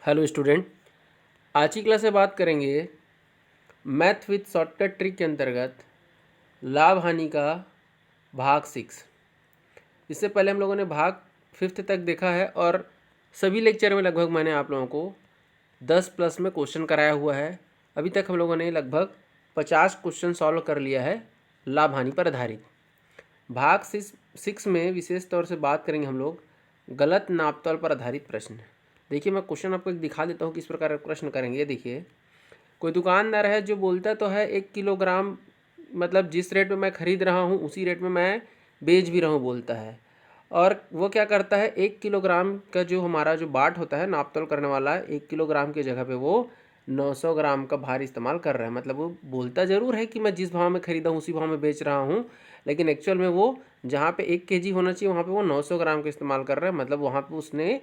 Hello student, आज की class में बात करेंगे मैथ विथ शॉर्टकट ट्रिक के अंतर्गत लाभ हानि का भाग 6। इससे पहले हम लोगों ने भाग 5 तक देखा है और सभी लेक्चर में लगभग मैंने आप लोगों को 10 प्लस में क्वेश्चन कराया हुआ है। अभी तक हम लोगों ने लगभग 50 क्वेश्चन सॉल्व कर लिया है लाभ हानि पर आधारित। भाग 6 में विशेष तौर से बात करेंगे हम लोग गलत नापतोल पर आधारित प्रश्न। देखिए, मैं क्वेश्चन आपको एक दिखा देता हूँ किस प्रकार का प्रश्न करेंगे। देखिए, कोई दुकानदार है जो बोलता तो है 1 किलोग्राम, मतलब जिस रेट में मैं खरीद रहा हूँ उसी रेट में मैं बेच भी रहा हूँ बोलता है। और वो क्या करता है, 1 किलोग्राम का जो हमारा जो बाट होता है नापतोल करने वाला, 1 किलोग्राम की जगह पे वो 900 ग्राम का भार इस्तेमाल कर रहा है। मतलब वो बोलता ज़रूर है कि मैं जिस भाव में खरीदा हूँ उसी भाव में बेच रहा हूँ, लेकिन एक्चुअल में वो जहाँ पे 1 kg होना चाहिए वहाँ पे वो 900 ग्राम का इस्तेमाल कर रहा है। मतलब वहाँ पे उसने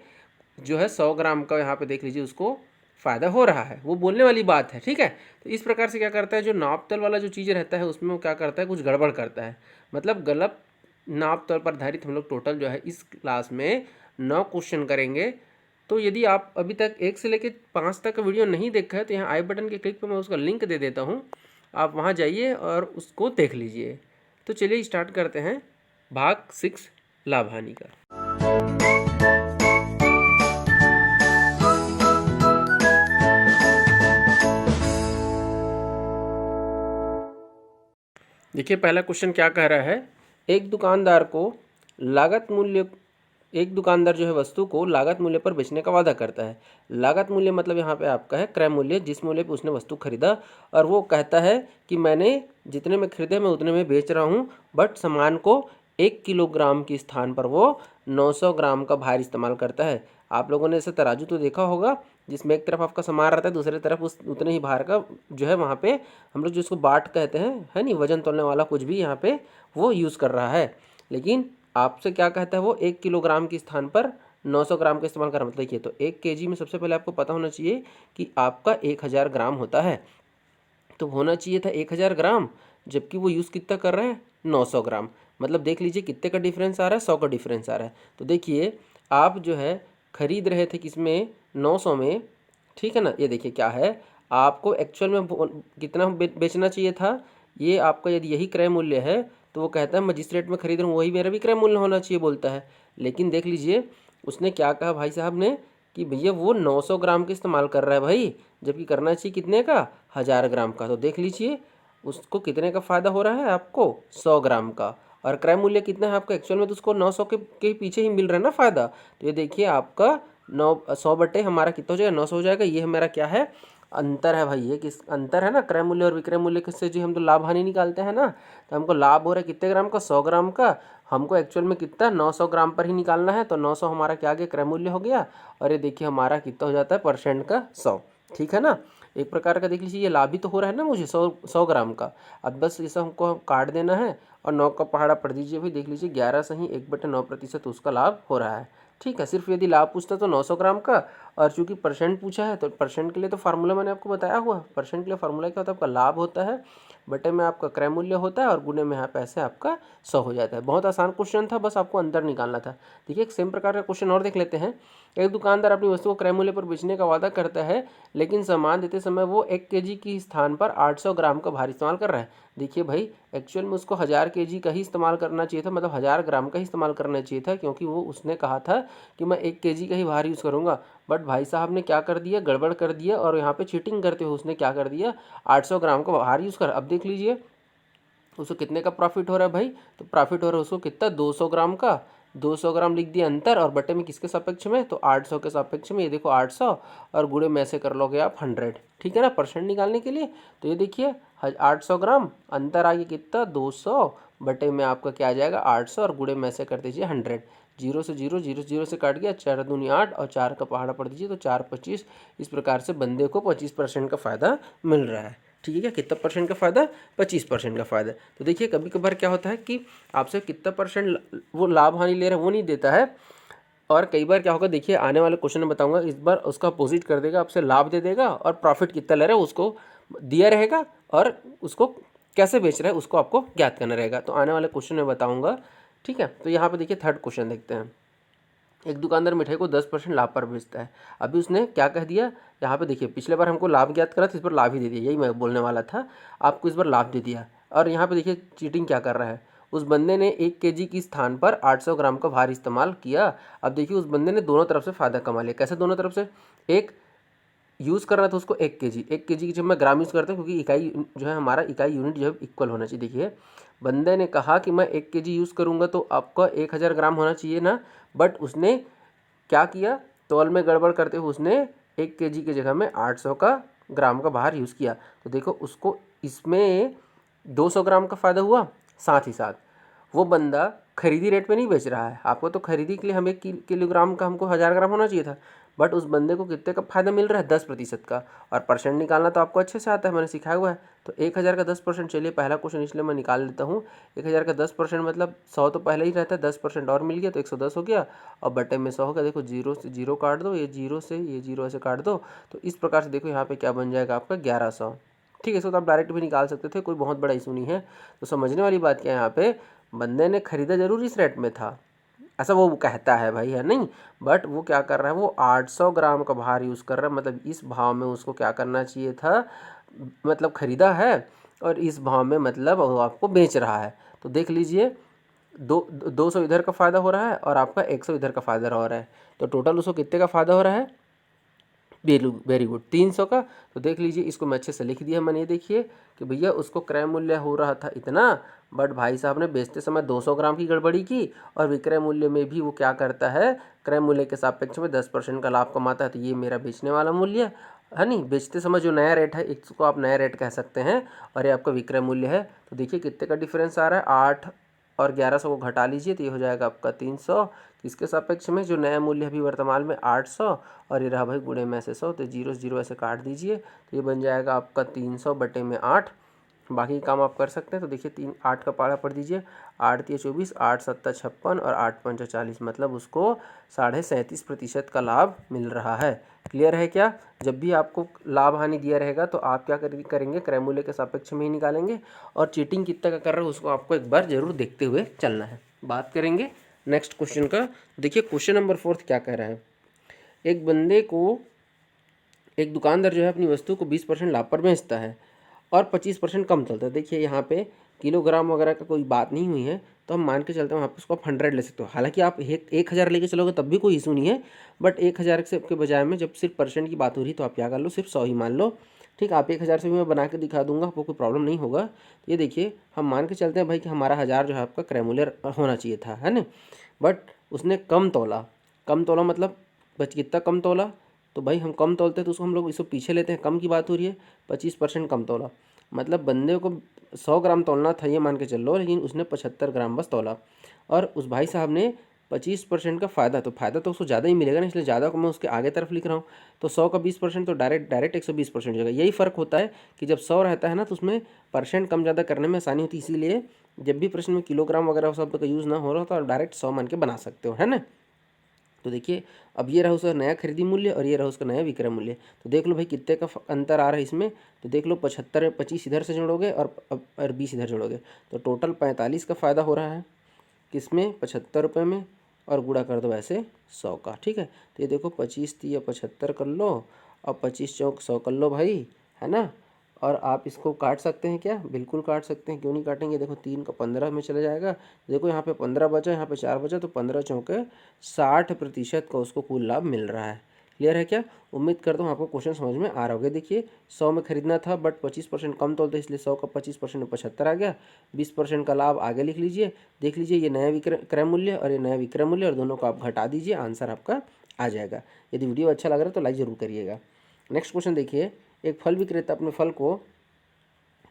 जो है 100 ग्राम का, यहाँ पे देख लीजिए, उसको फ़ायदा हो रहा है। वो बोलने वाली बात है, ठीक है। तो इस प्रकार से क्या करता है, जो नापतोल वाला जो चीज़ रहता है उसमें वो क्या करता है, कुछ गड़बड़ करता है। मतलब गलत नापतोल पर आधारित हम लोग टोटल जो है इस क्लास में 9 क्वेश्चन करेंगे। तो यदि आप अभी तक 1 से लेकर 5 तक का वीडियो नहीं देखा है तो यहाँ आई बटन के क्लिक पर मैं उसका लिंक दे देता हूँ, आप वहाँ जाइए और उसको देख लीजिए। तो चलिए स्टार्ट करते हैं भाग 6 लाभ हानि का। देखिए, पहला क्वेश्चन क्या कह रहा है, एक दुकानदार को लागत मूल्य एक दुकानदार जो है वस्तु को लागत मूल्य पर बेचने का वादा करता है। लागत मूल्य मतलब यहाँ पे आपका है क्रय मूल्य, जिस मूल्य पे उसने वस्तु खरीदा। और वो कहता है कि मैंने जितने में खरीदे मैं उतने में बेच रहा हूँ, बट सामान को 1 किलोग्राम के स्थान पर वो 900 ग्राम का भार इस्तेमाल करता है। आप लोगों ने ऐसे तराजू तो देखा होगा जिसमें एक तरफ आपका सामान रहता है, दूसरी तरफ उस उतने ही भार का जो है वहाँ पे हम लोग जिसको बाट कहते हैं, है नहीं, वजन तोलने वाला कुछ भी यहाँ पे वो यूज़ कर रहा है। लेकिन आपसे क्या कहता है, वो 1 किलोग्राम के स्थान पर 900 ग्राम का इस्तेमाल कर रहा है। मतलब देखिए, तो 1 kg में सबसे पहले आपको पता होना चाहिए कि आपका 1000 ग्राम होता है। तो होना चाहिए था 1000 ग्राम, जबकि वो यूज़ कितना कर रहे हैं, 900 ग्राम। मतलब देख लीजिए कितने का डिफरेंस आ रहा है, 100 का डिफरेंस आ रहा है। तो देखिए, आप जो है खरीद रहे थे किसमें, 900 में, ठीक है ना। ये देखिए क्या है, आपको एक्चुअल में कितना बेचना चाहिए था। ये आपका यदि यही क्रय मूल्य है तो वो कहता है मैं जिस रेट में खरीद रहा हूँ वही मेरा भी क्रय मूल्य होना चाहिए बोलता है। लेकिन देख लीजिए उसने क्या कहा भाई साहब ने, कि भैया वो 900 ग्राम का इस्तेमाल कर रहा है भाई, जबकि करना चाहिए कितने का, 1000 ग्राम का। तो देख लीजिए उसको कितने का फ़ायदा हो रहा है, आपको 100 ग्राम का। और क्रय मूल्य कितना है आपका एक्चुअल में, तो उसको 900 के पीछे ही मिल रहा है ना फ़ायदा। तो ये देखिए आपका 100 बटे हमारा कितना हो जाएगा, 900 हो जाएगा। ये हमारा क्या है, अंतर है भाई। ये किस अंतर है ना, क्रय मूल्य और विक्रय मूल्य से जो हम तो लाभ हानि निकालते हैं ना। तो हमको लाभ हो रहा है कितने ग्राम का, 100 ग्राम का। हमको एक्चुअल में कितना, 900 ग्राम पर ही निकालना है। तो 900 हमारा क्या आ गया, क्रय मूल्य हो गया। और ये देखिए हमारा कितना हो जाता है, परसेंट का 100, ठीक है ना। एक प्रकार का देख लीजिए ये लाभ ही तो हो रहा है ना मुझे, 100 ग्राम का। अब बस इसे हमको काट देना है और 9 का पहाड़ा पढ़ दीजिए भाई। देख लीजिए 11 से ही 1/9% उसका लाभ हो रहा है, ठीक है। सिर्फ यदि लाभ पूछता तो 900 ग्राम का, और चूंकि परसेंट पूछा है तो परसेंट के लिए तो फार्मूला मैंने आपको बताया हुआ। परसेंट के लिए फार्मूला क्या होता है, आपका लाभ होता है, बटे में आपका क्रय मूल्य होता है, और गुणे में यहाँ पैसे आपका 100 हो जाता है। बहुत आसान क्वेश्चन था, बस आपको अंतर निकालना था। देखिए एक सेम प्रकार का क्वेश्चन और देख लेते हैं। एक दुकानदार अपनी वस्तु को क्रय मूल्य पर बेचने का वादा करता है, लेकिन सामान देते समय वो 1 kg की स्थान पर 800 ग्राम का भार इस्तेमाल कर रहा है। देखिए भाई, एक्चुअल में उसको 1000 kg का ही इस्तेमाल करना चाहिए था, मतलब 1000 ग्राम का ही इस्तेमाल करना चाहिए था, क्योंकि वो उसने कहा था कि मैं 1 kg का ही भार यूज़ करूँगा। बट भाई साहब ने क्या कर दिया, गड़बड़ कर दिया, और यहाँ पे चीटिंग करते हुए उसने क्या कर दिया, 800 ग्राम का भार यूज़ कर। अब देख लीजिए उसको कितने का प्रॉफिट हो रहा है भाई, तो प्रॉफिट हो रहा है उसको कितना, 200 ग्राम का। 200 ग्राम लिख दिया अंतर, और बटे में किसके सापेक्ष में, तो 800 के सापेक्ष में। ये देखो 800, और गुणे में ऐसे कर लोगे आप 100, ठीक है ना, परसेंट निकालने के लिए। तो ये देखिए 800 ग्राम, अंतर आ गया कितना, 200, बटे में आपका क्या आ जाएगा 800, और गुणे में ऐसे कर दीजिए 100। जीरो से जीरो, जीरो जीरो से काट गया, 4 दूनी 8, और 4 का पहाड़ा पढ़ दीजिए तो 4 25। इस प्रकार से बंदे को 25% का फ़ायदा मिल रहा है, ठीक है। कितना परसेंट का फ़ायदा, 25% का फ़ायदा। तो देखिए कभी कभार क्या होता है कि आपसे कितना परसेंट वो लाभ हानि ले रहा है वो नहीं देता है, और कई बार क्या होगा, देखिए आने वाले क्वेश्चन में बताऊंगा, इस बार उसका अपोजिट कर देगा, आपसे लाभ दे देगा और प्रॉफिट कितना ले रहा है उसको दिया रहेगा, और उसको कैसे बेच रहा है उसको आपको ज्ञात करना रहेगा। तो आने वाले क्वेश्चन में बताऊँगा, ठीक है। तो यहाँ पर देखिए थर्ड क्वेश्चन देखते हैं। एक दुकानदार मिठाई को 10% लाभ पर बेचता है। अभी उसने क्या कह दिया यहाँ पे, देखिए पिछले बार हमको लाभ ज्ञात करा था, इस बार लाभ ही दे दिया, यही मैं बोलने वाला था आपको, इस बार लाभ दे दिया। और यहाँ पे देखिए चीटिंग क्या कर रहा है, उस बंदे ने 1 केजी की स्थान पर 800 ग्राम का भार इस्तेमाल किया। अब देखिए उस बंदे ने दोनों तरफ से फ़ायदा कमा लिया। कैसे दोनों तरफ से? एक यूज़ कर रहा था उसको 1 केजी, 1 केजी की जब मैं ग्राम यूज़ करता हूँ, क्योंकि इकाई जो है हमारा इकाई यूनिट जो है इक्वल होना चाहिए। देखिए बंदे ने कहा कि मैं 1 केजी यूज़ करूँगा तो आपका 1000 ग्राम होना चाहिए ना, बट उसने क्या किया, तौल में गड़बड़ करते हुए उसने 1 केजी की जगह में 800 का ग्राम का भार यूज़ किया। तो देखो उसको इसमें 200 ग्राम का फ़ायदा हुआ। साथ ही साथ वो बंदा खरीदी रेट पे नहीं बेच रहा है, आपको तो खरीदी के लिए हम 1 किलोग्राम का हमको 1000 ग्राम होना चाहिए था, बट उस बंदे को कितने का फ़ायदा मिल रहा है? 10% का। और परसेंट निकालना तो आपको अच्छे से आता है, मैंने सिखाया हुआ है। तो 1000 का 10%, चलिए पहला क्वेश्चन इसलिए मैं निकाल लेता हूँ। 1000 का 10% मतलब 100 तो पहले ही रहता है, 10% और मिल गया तो 110 हो गया, और बटे में 100 हो गया। देखो जीरो से जीरो काट दो, ये जीरो से ये जीरो ऐसे काट दो, तो इस प्रकार से देखो यहाँ पे क्या बन जाएगा आपका 1100। ठीक है, इसको तो आप डायरेक्ट भी निकाल सकते थे, कोई बहुत बड़ा इशू नहीं है। तो समझने वाली बात क्या है, यहाँ पे बंदे ने खरीदा जरूर इस रेट में था, ऐसा वो कहता है भाई, है नहीं, बट वो क्या कर रहा है, वो 800 ग्राम का भार यूज़ कर रहा है, मतलब इस भाव में उसको क्या करना चाहिए था, मतलब खरीदा है और इस भाव में मतलब वो आपको बेच रहा है। तो देख लीजिए 200 इधर का फ़ायदा हो रहा है और आपका 100 इधर का फ़ायदा हो रहा है, तो टोटल उसको कितने का फ़ायदा हो रहा है? वेरी गुड, 300 का। तो देख लीजिए इसको मैं अच्छे से लिख दिया मैंने, ये देखिए कि भैया उसको क्रय मूल्य हो रहा था इतना, बट भाई साहब ने बेचते समय 200 ग्राम की गड़बड़ी की, और विक्रय मूल्य में भी वो क्या करता है, क्रय मूल्य के सापेक्ष में 10% का लाभ कमाता है। तो ये मेरा बेचने वाला मूल्य है नहीं, बेचते समय जो नया रेट है इसको आप नया रेट कह सकते हैं, और ये आपका विक्रय मूल्य है। तो देखिए कितने का डिफरेंस आ रहा है, 8 और 1100 को घटा लीजिए तो ये हो जाएगा आपका 300। इसके सापेक्ष में जो नया मूल्य अभी वर्तमान में 800, और ये रहा भाई गुणे में से 100, तो जीरो जीरो ऐसे काट दीजिए तो ये बन जाएगा आपका 300 बटे में 8। बाकी काम आप कर सकते हैं। तो देखिए 8 का पारा पढ़ दीजिए, 8 तिया 24, 8 सत्ता 56 और 8 पंचा 40, मतलब उसको 37.5% का लाभ मिल रहा है। क्लियर है क्या? जब भी आपको लाभ हानि दिया रहेगा तो आप क्या करेंगे, क्रय मूल्य के सापेक्ष में ही निकालेंगे, और चीटिंग कितना का कर रहे हो उसको आपको एक बार जरूर देखते हुए चलना है। बात करेंगे नेक्स्ट क्वेश्चन का। देखिए क्वेश्चन नंबर 4 क्या कह रहा है, एक बंदे को एक दुकानदार जो है अपनी वस्तु को 20% लाभ पर बेचता है और 25% कम चलता है। देखिए यहाँ पे किलोग्राम वगैरह का कोई बात नहीं हुई है, तो हम मान के चलते हैं वहाँ पे उसको आप 100 ले सकते हो। हालांकि आप 1000 लेके चलोगे तब भी कोई इशू नहीं है, बट 1000 से के बजाय में जब सिर्फ परसेंट की बात हो रही तो आप क्या कर लो, सिर्फ 100 ही मान लो। ठीक, आप 1000 से भी मैं बना के दिखा दूंगा, आपको कोई प्रॉब्लम नहीं होगा। तो ये देखिए हम मान के चलते हैं भाई कि हमारा 1000 जो है आपका क्रय मूल्य होना चाहिए था, है ना, बट उसने कम तोला। कम तोला मतलब बच कितना कम तोला, तो भाई हम कम तोलते हैं तो उसको हम लोग इसको पीछे लेते हैं, कम की बात हो रही है, 25% कम तोला, मतलब बंदे को 100 ग्राम तोलना था ये मान के चल लो, लेकिन उसने 75 ग्राम बस तोला, और उस भाई साहब ने 25% का फ़ायदा, तो फ़ायदा तो उसको ज़्यादा ही मिलेगा ना, इसलिए ज़्यादा को मैं उसके आगे तरफ लिख रहा हूँ। तो 100 का 20% तो डायरेक्ट 120% हो जाएगा। यही फ़र्क होता है कि जब 100 रहता है ना तो उसमें परसेंट कम ज़्यादा करने में आसानी होती है, इसीलिए जब भी प्रश्न में किलोग्राम वगैरह शब्द का यूज़ ना हो रहा तो आप डायरेक्ट 100 मान के बना सकते हो, है ना। तो देखिए अब ये रहा उसका नया खरीदी मूल्य और ये रहा उसका नया विक्रय मूल्य, तो देख लो भाई कितने का अंतर आ रहा है इसमें। तो देख लो 75 25 इधर से जोड़ोगे और 20 इधर जोड़ोगे तो टोटल 45 का फ़ायदा हो रहा है, किसमें, 75 रुपये में, और गुणा कर दो ऐसे 100 का। ठीक है, तो ये देखो 25 या 75 कर लो और 25 चौक 100 कर लो भाई, है ना। और आप इसको काट सकते हैं क्या, बिल्कुल काट सकते हैं, क्यों नहीं काटेंगे। देखो 3 का 15 में चला जाएगा, देखो यहाँ पे 15 बचा, यहाँ पे 4 बचा, तो 15 चौके 60% का उसको कुल लाभ मिल रहा है। क्लियर है क्या? उम्मीद करता हूँ आपको क्वेश्चन समझ में आ रहा होगा। देखिए 100 में खरीदना था बट 25% कम तोलते इसलिए 100 का 25% 75 आ गया, 20% का लाभ आगे लिख लीजिए। देख लीजिए ये नया क्रय मूल्य और ये नया विक्रय मूल्य, और दोनों को आप घटा दीजिए, आंसर आपका आ जाएगा। यदि वीडियो अच्छा लग रहा है तो लाइक ज़रूर करिएगा। नेक्स्ट क्वेश्चन देखिए, एक फल विक्रेता अपने फल को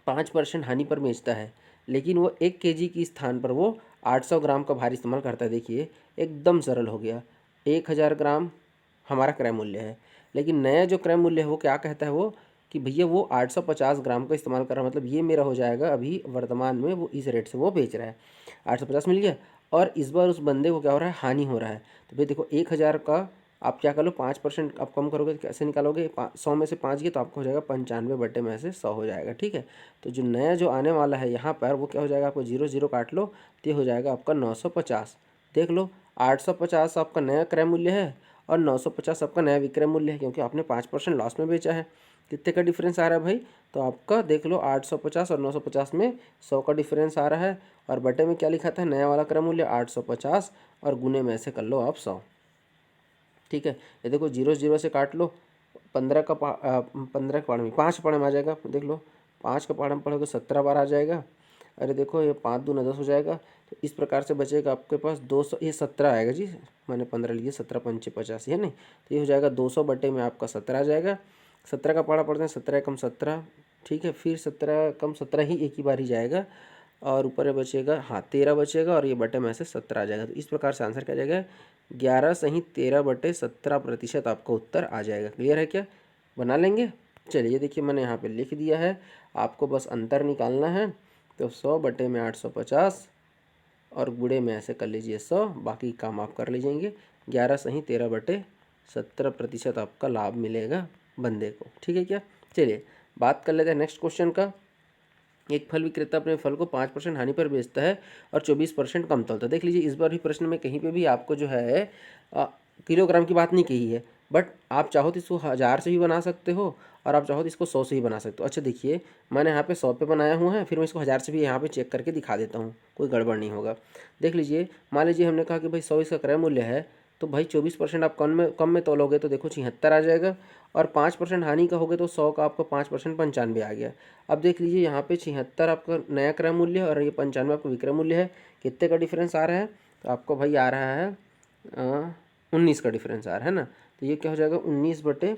5% हानि पर बेचता है, लेकिन वो 1 केजी की स्थान पर वो 800 ग्राम का भार इस्तेमाल करता है। देखिए एकदम सरल हो गया, 1000 ग्राम हमारा क्रय मूल्य है, लेकिन नया जो क्रय मूल्य है वो क्या कहता है, वो कि भैया वो 850 ग्राम का इस्तेमाल कर रहा है, मतलब ये मेरा हो जाएगा अभी वर्तमान में वो इस रेट से वो बेच रहा है, 850 मिल गया। और इस बार उस बंदे को क्या हो रहा है, हानि हो रहा है। तो भाई देखो 1000 का आप क्या कर लो, 5% आप कम करोगे तो कैसे निकालोगे, 100 में से 5 गए तो आपको हो जाएगा 95 बटे में से 100 हो जाएगा। ठीक है, तो जो नया जो आने वाला है यहाँ पर वो क्या हो जाएगा, आपको 0 0 काट लो तो ये हो जाएगा आपका 950। देख लो 850 आपका नया क्रय मूल्य है और 950 आपका नया विक्रय मूल्य है, क्योंकि आपने 5% लॉस में बेचा है। कितने का डिफरेंस आ रहा है भाई? तो आपका देख लो 850 और 950 में 100 का डिफरेंस आ रहा है, और बटे में क्या लिखा था? नया वाला क्रय मूल्य 850 और गुने में ऐसे कर लो आप 100। ठीक है, ये देखो 0 0 से काट लो, 15 का 15 के पहाड़ में 5 पहाड़ में आ जाएगा। देख लो 5 का पहाड़ में पढ़ोगे 17 बार आ जाएगा। अरे देखो ये 5 दूना 10 हो जाएगा। तो इस प्रकार से बचेगा आपके पास 200, ये 17 आएगा जी, मैंने 15 लिए, 17 पंचे 85 है नहीं, तो ये हो जाएगा 200 बटे में आपका 17 आ जाएगा। 17 का पहाड़ा पढ़ते हैं, 17 कम 17, ठीक है, फिर 17 कम 17 ही एक ही बार ही जाएगा, और ऊपर ये बचेगा, हाँ 13 बचेगा, और ये बटे में से 17 आ जाएगा। तो इस प्रकार से आंसर क्या जाएगा? 11 सही 13 बटे 17% आपका उत्तर आ जाएगा। क्लियर है क्या? बना लेंगे। चलिए देखिए मैंने यहाँ पे लिख दिया है, आपको बस अंतर निकालना है। तो 100 बटे में 850 और गुणे में ऐसे कर लीजिए 100, बाकी काम आप कर लीजिएंगे। 11 सही 13 बटे 17% आपका लाभ मिलेगा बंदे को। ठीक है क्या? चलिए बात कर लेते हैं नेक्स्ट क्वेश्चन का। एक फल विक्रेता अपने फल को 5% हानि पर बेचता है और 24% कम तौलता है। देख लीजिए इस बार भी प्रश्न में कहीं पे भी आपको जो है किलोग्राम की बात नहीं कही है, बट आप चाहो तो इसको 1000 से भी बना सकते हो, और आप चाहो तो इसको 100 से ही बना सकते हो। अच्छा देखिए मैंने यहाँ पे 100 पे बनाया हुआ है, फिर मैं इसको 1000 से भी यहाँ पे चेक करके दिखा देता हूँ, कोई गड़बड़ नहीं होगा। देख लीजिए, मान लीजिए हमने कहा कि भाई 100 इसका क्रय मूल्य है, तो भाई 24% आप कम में तोलोगे तो देखो 76 आ जाएगा, और 5% हानि का होगे तो 100 का आपका 5% 95 आ गया। अब देख लीजिए यहाँ पे 76 आपका नया क्रय मूल्य है और ये 95 आपका विक्रय मूल्य है। कितने का डिफरेंस आ रहा है? तो आपको भाई आ रहा है 19 का डिफरेंस आ रहा है ना। तो ये क्या हो जाएगा? 19 बटे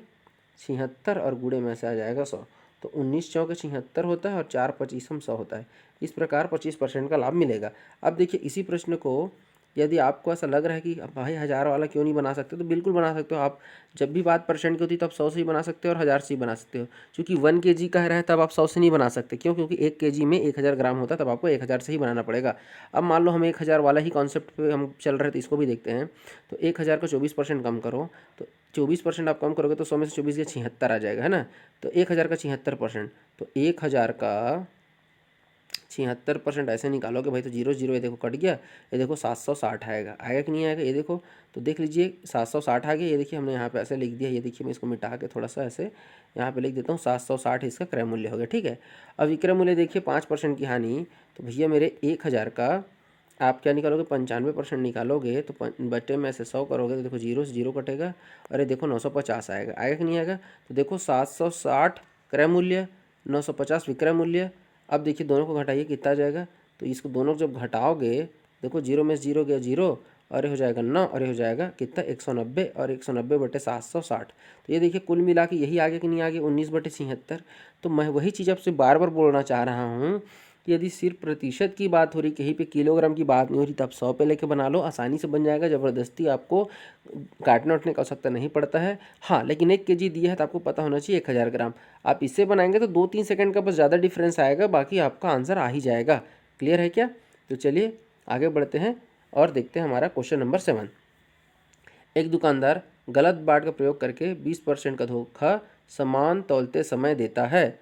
76 और गुणे में से आ जाएगा 100। तो 19 चौके 76 होता है और 4 25 100 होता है। इस प्रकार 25% का लाभ मिलेगा। अब देखिए इसी प्रश्न को यदि आपको ऐसा लग रहा है कि अब भाई 1000 वाला क्यों नहीं बना सकते, तो बिल्कुल बना सकते हो आप। जब भी बात परसेंट की होती है तब 100 से ही बना सकते हो और 1000 से ही बना सकते हो। क्योंकि 1 kg कह रहा है तब आप 100 से नहीं बना सकते। क्यों? क्योंकि 1 kg में 1000 ग्राम होता है, तब आपको 1000 से ही बनाना पड़ेगा। अब मान लो हम 1000 वाला ही कॉन्सेप्ट पे हम चल रहे थे, इसको भी देखते हैं। तो 1000 का 24% कम करो, तो 24% आप कम करोगे तो 100 में से 24 के 76 आ जाएगा, है ना। तो 1000 का 76%, तो 1000 का 76% ऐसे निकालोगे भाई, तो 0 0 ये देखो कट गया, ये देखो 760 आएगा। आएगा कि नहीं आएगा? ये देखो, तो देख लीजिए 760 आ गया। ये देखिए हमने यहाँ पे ऐसे लिख दिया, ये देखिए मैं इसको मिटा के थोड़ा सा ऐसे यहाँ पे लिख देता हूँ, 760 इसका क्रय मूल्य हो गया। ठीक है, अब विक्रय मूल्य देखिए 5% की हानि, तो भैया मेरे 1000 का आप क्या निकालोगे? 95% निकालोगे, तो बटे में से 100 करोगे तो देखो 0 से 0 कटेगा, अरे देखो 950 आएगा। आएगा कि नहीं आएगा? तो देखो 760 क्रय मूल्य, 950 विक्रय मूल्य। अब देखिए दोनों को घटाइए, कितना आ जाएगा? तो इसको दोनों को जब घटाओगे, देखो 0 में से 0 गया 0, और ये हो जाएगा 9, और ये हो जाएगा कितना? 190, और 190 बटे 760। तो ये देखिए कुल मिला के यही आ गया कि नहीं आ गया? 19 बटे 76। तो मैं वही चीज़ आपसे बार बार बोलना चाह रहा हूँ कि यदि सिर्फ प्रतिशत की बात हो रही, कहीं पे किलोग्राम की बात नहीं हो रही, तब 100 पे लेके बना लो, आसानी से बन जाएगा। ज़बरदस्ती आपको काटने उठने का आवश्यकता नहीं पड़ता है। हाँ, लेकिन 1 kg दिया है तो आपको पता होना चाहिए 1000 ग्राम। आप इससे बनाएंगे तो 2-3 सेकंड का बस ज़्यादा डिफरेंस आएगा, बाकी आपका आंसर आ ही जाएगा। क्लियर है क्या? तो चलिए आगे बढ़ते हैं और देखते हैं हमारा क्वेश्चन नंबर 7। एक दुकानदार गलत बाट का प्रयोग करके 20% का धोखा सामान तौलते समय देता है,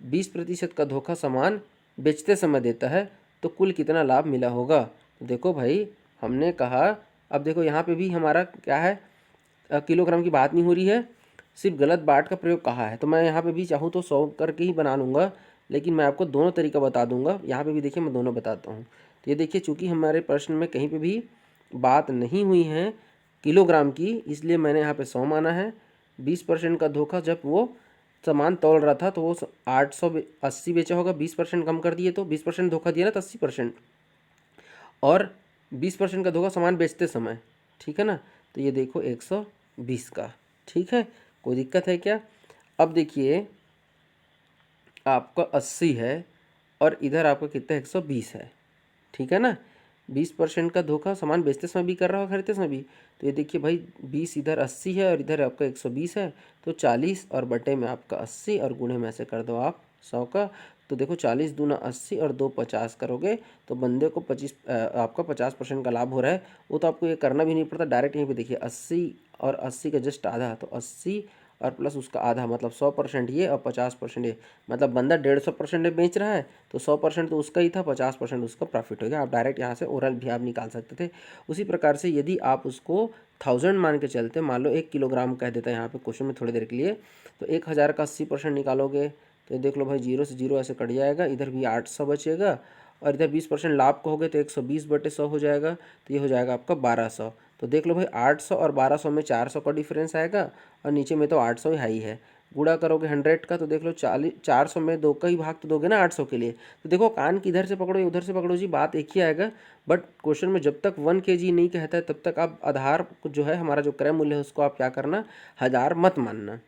20% का धोखा सामान बेचते समय देता है, तो कुल कितना लाभ मिला होगा? तो देखो भाई हमने कहा, अब देखो यहाँ पे भी हमारा क्या है, किलोग्राम की बात नहीं हो रही है, सिर्फ गलत बाट का प्रयोग कहा है। तो मैं यहाँ पे भी चाहूँ तो 100 करके ही बना लूँगा, लेकिन मैं आपको दोनों तरीका बता दूंगा। यहाँ पे भी देखिए मैं दोनों बताता हूँ। तो ये देखिए चूँकि हमारे प्रश्न में कहीं पे भी बात नहीं हुई है किलोग्राम की, इसलिए मैंने यहाँ पे 100 माना है। 20% का धोखा, जब वो सामान तौल रहा था तो वो 880 बेचा होगा, 20% कम कर दिए तो 20% धोखा दिया ना, तो 80%, और 20% का धोखा सामान बेचते समय, ठीक है ना। तो ये देखो 120 का, ठीक है, कोई दिक्कत है क्या? अब देखिए आपका 80 है और इधर आपका कितना 120 है, ठीक है ना। 20% का धोखा सामान बेचते समय भी कर रहा हो, खरीदते समय भी। तो ये देखिए भाई 20 इधर 80 है और इधर आपका 120 है, तो 40 और बटे में आपका 80 और गुणे में ऐसे कर दो आप 100 का। तो देखो 40 दूना 80 और 2 50 करोगे तो बंदे को 25 आपका 50% का लाभ हो रहा है। वो तो आपको ये करना भी नहीं पड़ता, डायरेक्ट यहीं पे देखिए 80 और 80 का जस्ट आधा, तो 80 और प्लस उसका आधा, मतलब 100% ये और 50% ये, मतलब बंदा 150% बेच रहा है तो 100% तो उसका ही था, 50% उसका प्रॉफिट हो गया। आप डायरेक्ट यहाँ से ओरल भी आप निकाल सकते थे। उसी प्रकार से यदि आप उसको 1000 मान के चलते, मान लो 1 किलोग्राम कह देता है यहाँ पे क्वेश्चन में थोड़ी देर के लिए, तो 1000 का 80% निकालोगे तो देख लो भाई 0 से 0 ऐसे कट जाएगा, इधर भी 800 बचेगा और इधर 20% लाभ कहोगे तो 120/100 हो जाएगा, तो ये हो जाएगा आपका 1200। तो देख लो भाई 800 और 1200 में 400 का डिफरेंस आएगा और नीचे में तो 800 ही हाई है। गुणा करोगे 100 का तो देख लो 400 में 2 का ही भाग तो दोगे ना 800 के लिए। तो देखो कान की इधर से पकड़ो या उधर से पकड़ो जी, बात एक ही आएगा। बट क्वेश्चन में जब तक 1 kg नहीं कहता है तब तक आप आधार जो है हमारा जो क्रय मूल्य है उसको आप क्या करना, 1000 मत मानना।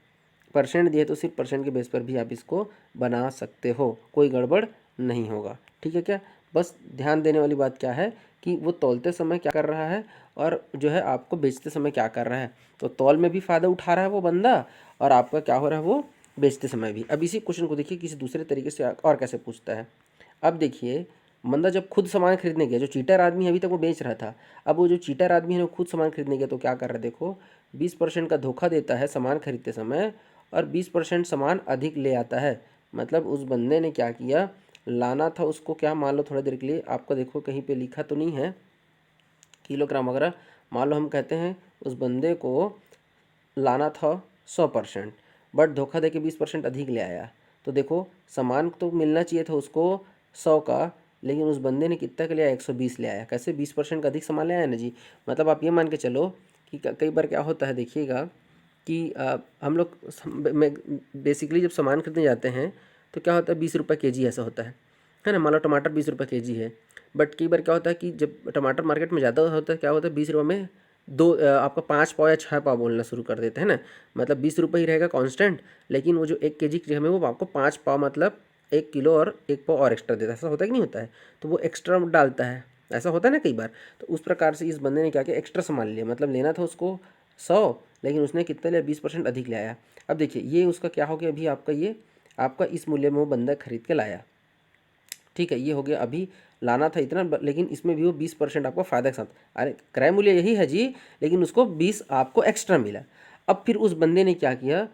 परसेंट दिए तो सिर्फ परसेंट के बेस पर भी आप इसको बना सकते हो, कोई गड़बड़ नहीं होगा। ठीक है क्या? बस ध्यान देने वाली बात क्या है कि वो तौलते समय क्या कर रहा है और जो है आपको बेचते समय क्या कर रहा है। तो तौल में भी फ़ायदा उठा रहा है वो बंदा और आपका क्या हो रहा है वो बेचते समय भी। अब इसी क्वेश्चन को देखिए किसी दूसरे तरीके से और कैसे पूछता है। अब देखिए बंदा जब खुद सामान खरीदने गया, जो चीटर आदमी है अभी तक वो बेच रहा था, अब वो जो चीटर आदमी है वो खुद सामान खरीदने गया तो क्या कर रहा है देखो, 20% का धोखा देता है सामान खरीदते समय और 20% सामान अधिक ले आता है। मतलब उस बंदे ने क्या किया, लाना था उसको क्या, मान लो थोड़ी देर के लिए आपको देखो कहीं पे लिखा तो नहीं है किलोग्राम वगैरह, मान लो हम कहते हैं उस बंदे को लाना था 100%, बट धोखा दे के 20% अधिक ले आया। तो देखो सामान तो मिलना चाहिए था उसको 100 का, लेकिन उस बंदे ने कितना का लिया, 120 ले आया। कैसे? 20% का अधिक सामान ले आया ना जी। मतलब आप ये मान के चलो कि कई बार क्या होता है देखिएगा कि हम लोग बेसिकली जब सामान खरीदने जाते हैं तो क्या होता है 20 रुपये kg ऐसा होता है ना। मान लो टमाटर 20 रुपये kg है, बट कई बार क्या होता है कि जब टमाटर मार्केट में ज़्यादा होता है क्या होता है 20 रुपये में आपका 5 पाव या 6 पाव बोलना शुरू कर देते हैं ना। मतलब 20 रुपये ही रहेगा कांस्टेंट, लेकिन वो जो 1 kg की जगह में वो आपको 5 पाव मतलब 1 किलो और 1 पाव और एक्स्ट्रा देता है। ऐसा होता है कि नहीं होता है? तो वो एक्स्ट्रा डालता है, ऐसा होता है ना कई बार। तो उस प्रकार से इस बंदे ने क्या किया, एक्स्ट्रा सामान लिया। मतलब लेना था उसको 100, लेकिन उसने कितने लिया, 20% अधिक ले आया। अब देखिए ये उसका क्या हो गया, अभी आपका ये आपका इस मूल्य में वो बंदा खरीद के लाया। ठीक है, ये हो गया। अभी लाना था इतना लेकिन इसमें भी वो 20% आपको फ़ायदा के साथ, अरे क्रय मूल्य यही है जी, लेकिन उसको 20 आपको एक्स्ट्रा मिला। अब फिर उस बंदे ने क्या किया,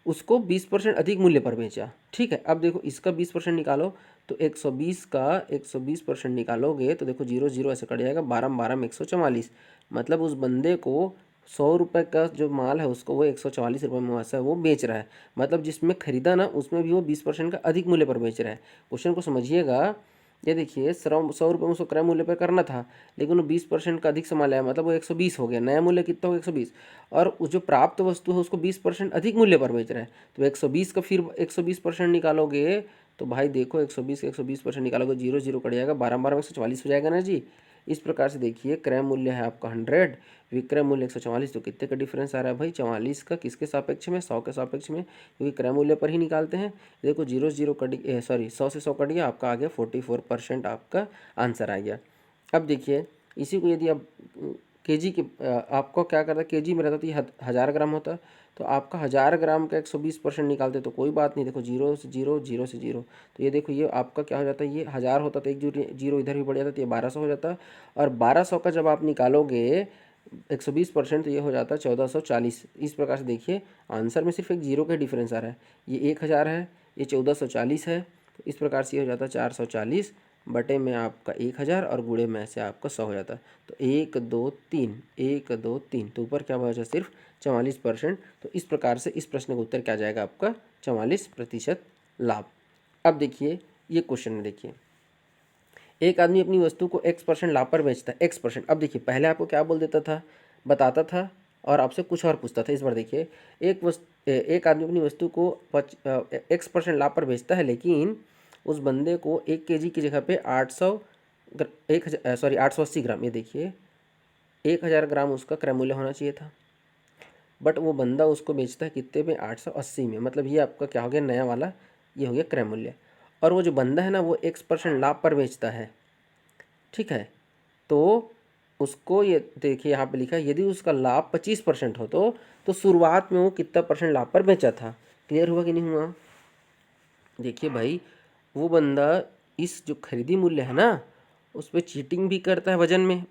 उसको 20% अधिक मूल्य पर बेचा। ठीक है, अब देखो इसका 20% निकालो तो 120 का 120% निकालोगे तो देखो 0 0 ऐसे कट जाएगा, 12 12 में 144। मतलब उस बंदे को 100 रुपये का जो माल है उसको वो 144 रुपये में वैसा वो बेच रहा है। मतलब जिसमें खरीदा ना उसमें भी वो 20% का अधिक मूल्य पर बेच रहा है। क्वेश्चन को समझिएगा, ये देखिए 100 रुपये में उसको क्रय मूल्य पर करना था, लेकिन वो 20% का अधिक सामान लाया, मतलब वो 120 हो गया। नया मूल्य कितना हो, 120, और उस जो प्राप्त वस्तु है उसको 20% अधिक मूल्य पर बेच रहा है। तो 120 का फिर 120% निकालोगे तो भाई देखो 120 का 120% निकालोगे, 0 0 कट जाएगा, 12 12 में 144 हो जाएगा ना जी। इस प्रकार से देखिए क्रय मूल्य है आपका 100, विक्रय मूल्य 144, तो कितने का डिफरेंस आ रहा है भाई, 44 का। किसके सापेक्ष में, 100 के सापेक्ष में, क्योंकि क्रय मूल्य पर ही निकालते हैं। देखो 0 0 कट, सॉरी 100 से 100 कट गया, आपका आ गया 44% आपका आंसर आ गया। अब देखिए इसी को यदि आप केजी के आपको क्या करता, केजी में रहता तो ये 1000 ग्राम होता, तो आपका 1000 ग्राम का 120% निकालते तो कोई बात नहीं। देखो 0 से 0 0 से 0, तो ये देखो ये आपका क्या हो जाता है, ये 1000 होता तो एक जीरो इधर भी बढ़ जाता तो ये 1200 हो जाता। और 1200 का जब आप निकालोगे 120% तो ये हो जाता है 1440। इस प्रकार से देखिए आंसर में सिर्फ एक जीरो का डिफरेंस आ रहा है। ये 1000 है, ये 1440 है, तो इस प्रकार से ये हो जाता है 440 बटे में आपका 1000 और गुणे में से आपका 100 हो जाता है। तो 1 2 3 1 2 3, तो ऊपर क्या बचा, सिर्फ 44%। तो इस प्रकार से इस प्रश्न का उत्तर क्या जाएगा आपका, 44% लाभ। अब देखिए ये क्वेश्चन में देखिए, एक आदमी अपनी वस्तु को X% लाभ पर बेचता है, X%। अब देखिए पहले आपको क्या बोल देता था, बताता था और आपसे कुछ और पूछता था। इस बार देखिए एक आदमी अपनी वस्तु को X% लाभ पर बेचता है, लेकिन उस बंदे को 1 kg की जगह पे 880 ग्राम, ये देखिए 1000 ग्राम उसका क्रय मूल्य होना चाहिए था, बट वो बंदा उसको बेचता है कितने में, 880 में। मतलब ये आपका क्या हो गया, नया वाला ये हो गया क्रय मूल्य। और वो जो बंदा है ना वो X% लाभ पर बेचता है। ठीक है, तो उसको ये देखिए यहाँ पे लिखा है, यदि उसका लाभ 25% हो तो शुरुआत में वो कितना परसेंट लाभ पर बेचा था। क्लियर हुआ कि नहीं हुआ? देखिए भाई वो बंदा इस जो खरीदी मूल्य है ना उस पर चीटिंग भी करता है वजन में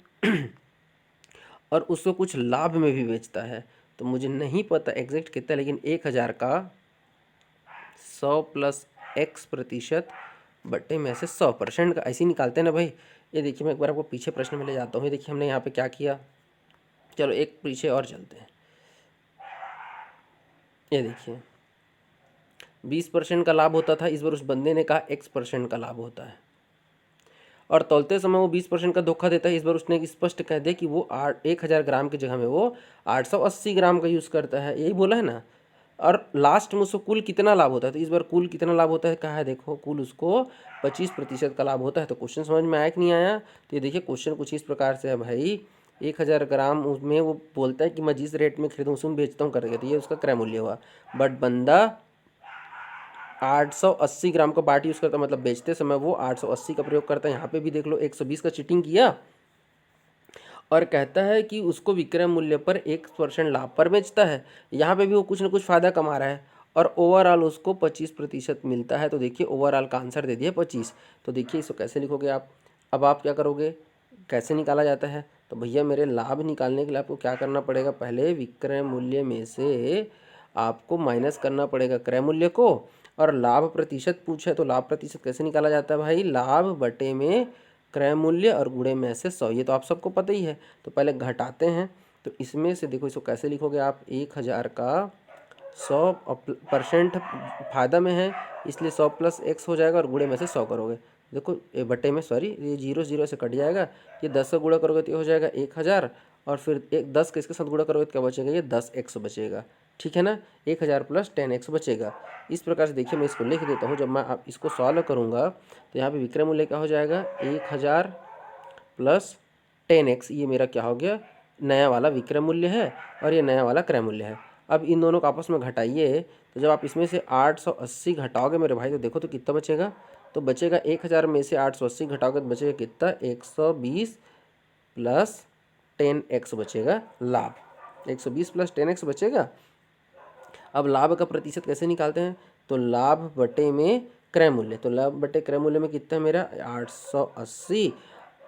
और उसको कुछ लाभ में भी बेचता है। तो मुझे नहीं पता एग्जैक्ट कितना, लेकिन 1000 का 100 प्लस x प्रतिशत बटे में से 100% का ऐसे ही निकालते हैं ना भाई। ये देखिए मैं एक बार आपको पीछे प्रश्न में ले जाता हूँ। ये देखिए हमने यहाँ पे क्या किया, चलो एक पीछे और चलते हैं। ये देखिए 20% का लाभ होता था, इस बार उस बंदे ने कहा x% का लाभ होता है, और तौलते समय वो 20% का धोखा देता है। इस बार उसने स्पष्ट कह दिया कि वो 1000 ग्राम की जगह में वो 880 ग्राम का यूज़ करता है, यही बोला है ना। और लास्ट में उसको कुल कितना लाभ होता है, तो इस बार कुल कितना लाभ होता है कहा है, देखो कुल उसको 25% का लाभ होता है। तो क्वेश्चन समझ में आया कि नहीं आया। तो ये देखिए क्वेश्चन कुछ इस प्रकार से है भाई, 1000 ग्राम उसमें वो बोलता है कि मैं जिस रेट में खरीदूँ उसमें बेचता हूँ करके, तो ये उसका क्रय मूल्य हुआ। बट बंदा 880 ग्राम का बाट यूज़ करता, मतलब बेचते समय वो 880 का प्रयोग करता है। यहाँ पे भी देख लो 120 का चीटिंग किया, और कहता है कि उसको विक्रय मूल्य पर 1% लाभ पर बेचता है। यहाँ पे भी वो कुछ ना कुछ फ़ायदा कमा रहा है, और ओवरऑल उसको 25% मिलता है। तो देखिए ओवरऑल का आंसर दे दिया 25। तो देखिए इसको कैसे लिखोगे आप। अब आप क्या करोगे, कैसे निकाला जाता है, तो भैया मेरे लाभ निकालने के लिए आपको क्या करना पड़ेगा, पहले विक्रय मूल्य में से आपको माइनस करना पड़ेगा क्रय मूल्य को। और लाभ प्रतिशत पूछा है, तो लाभ प्रतिशत कैसे निकाला जाता है भाई, लाभ बटे में क्रय मूल्य और गुणे में से 100, ये तो आप सबको पता ही है। तो पहले घटाते हैं, तो इसमें से देखो इसको कैसे लिखोगे आप, 1000 का 100% फायदा में है, इसलिए 100 प्लस x हो जाएगा, और गुणे में से 100 करोगे। देखो ये बटे में, सॉरी ये 0 से कट जाएगा, ये 10 से गुणा करोगे तो ये हो जाएगा 1000, और फिर 10 के इसके साथ गुणा करोगे तो क्या बचेगा, ये 10x बचेगा। ठीक है ना, 1000 प्लस 10x बचेगा। इस प्रकार से देखिए मैं इसको लिख देता हूँ। जब मैं आप इसको सॉल्व करूँगा तो यहाँ पे विक्रय मूल्य क्या हो जाएगा, 1000 प्लस 10x, ये मेरा क्या हो गया, नया वाला विक्रय मूल्य है, और ये नया वाला क्रय मूल्य है। अब इन दोनों को आपस में घटाइए, तो जब आप इसमें से 880 घटाओगे मेरे भाई, तो देखो तो कितना बचेगा, तो बचेगा 1000 में से 880 घटाओगे तो बचेगा कितना, 120 प्लस 10x बचेगा लाभ, 120 प्लस 10x बचेगा। अब लाभ का प्रतिशत कैसे निकालते हैं, तो लाभ बटे में क्रय मूल्य, तो लाभ बटे क्रय मूल्य में कितना है मेरा 880,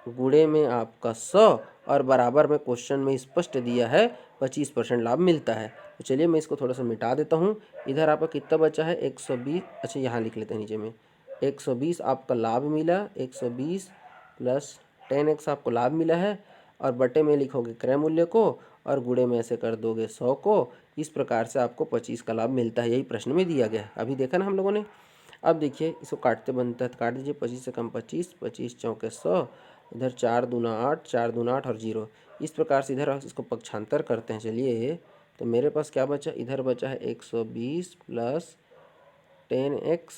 गुणे में आपका 100, और बराबर में क्वेश्चन में स्पष्ट दिया है 25% लाभ मिलता है। तो चलिए मैं इसको थोड़ा सा मिटा देता हूँ। इधर आपका कितना बचा है 120, अच्छा यहाँ लिख लेते हैं नीचे में, 120 आपका लाभ मिला, 120 प्लस 10x आपको लाभ मिला है, और बटे में लिखोगे क्रय मूल्य को, और गुणे में ऐसे कर दोगे 100 को। इस प्रकार से आपको 25 का लाभ मिलता है, यही प्रश्न में दिया गया है, अभी देखा ना हम लोगों ने। अब देखिए इसको काटते बनता है, तो काट दीजिए, 25 से कम 25, 25 चौके 100, इधर 4 दूना 8, 4 दूना 8 और 0। इस प्रकार से इधर इसको पक्षांतर करते हैं। चलिए तो मेरे पास क्या बचा, इधर बचा है 120 प्लस 10x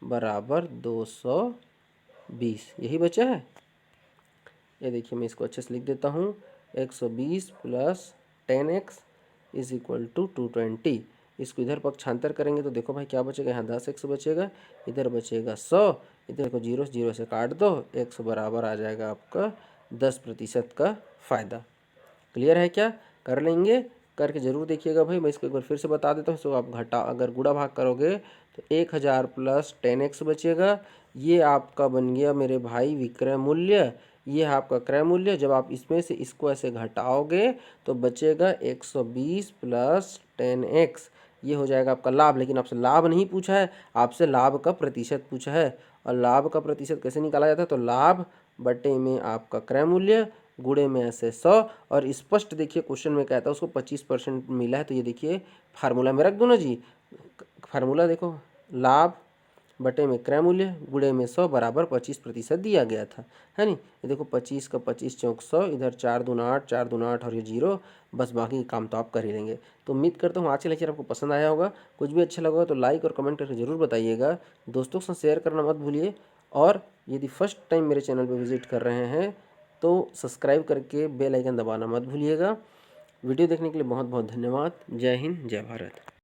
बराबर 220, यही बचा है। ये देखिए मैं इसको अच्छे से लिख देता हूँ, 120 plus 10x is equal to 220। इसको इधर पक्षांतर करेंगे तो देखो भाई क्या बचेगा, यहाँ 10x बचेगा, इधर बचेगा 100, इधर को 0 से काट दो, x बराबर आ जाएगा आपका 10% का फ़ायदा। क्लियर है क्या, कर लेंगे, करके ज़रूर देखिएगा भाई। मैं इसको एक बार फिर से बता देता हूँ। सो आप अगर गुणा भाग करोगे तो 1000 प्लस 10x बचेगा, ये आपका बन गया मेरे भाई विक्रय मूल्य, ये है आपका क्रय मूल्य। जब आप इसमें से इसको ऐसे घटाओगे तो बचेगा 120 प्लस 10x, ये हो जाएगा आपका लाभ। लेकिन आपसे लाभ नहीं पूछा है, आपसे लाभ का प्रतिशत पूछा है, और लाभ का प्रतिशत कैसे निकाला जाता है, तो लाभ बटे में आपका क्रय मूल्य, गुणे में ऐसे 100, और स्पष्ट देखिए क्वेश्चन में कहता है उसको 25% मिला है। तो ये देखिए फार्मूला में रख दो ना जी, फार्मूला देखो, लाभ बटे में क्रय मूल्य, गुणे में 100 बराबर 25% दिया गया था, है नी। ये देखो 25 का 25 चौक 100, इधर 4 दूना 8, 4 दूना 8 और ये 0, बस बाकी काम तो आप कर ही लेंगे। तो उम्मीद करता हूँ आज का लेक्चर आपको पसंद आया होगा। कुछ भी अच्छा लगा तो लाइक और कमेंट करके ज़रूर बताइएगा, दोस्तों के साथ शेयर करना मत भूलिए, और यदि फर्स्ट टाइम मेरे चैनल पर विजिट कर रहे हैं तो सब्सक्राइब करके बेल आइकन दबाना मत भूलिएगा। वीडियो देखने के लिए बहुत बहुत धन्यवाद। जय हिंद, जय भारत।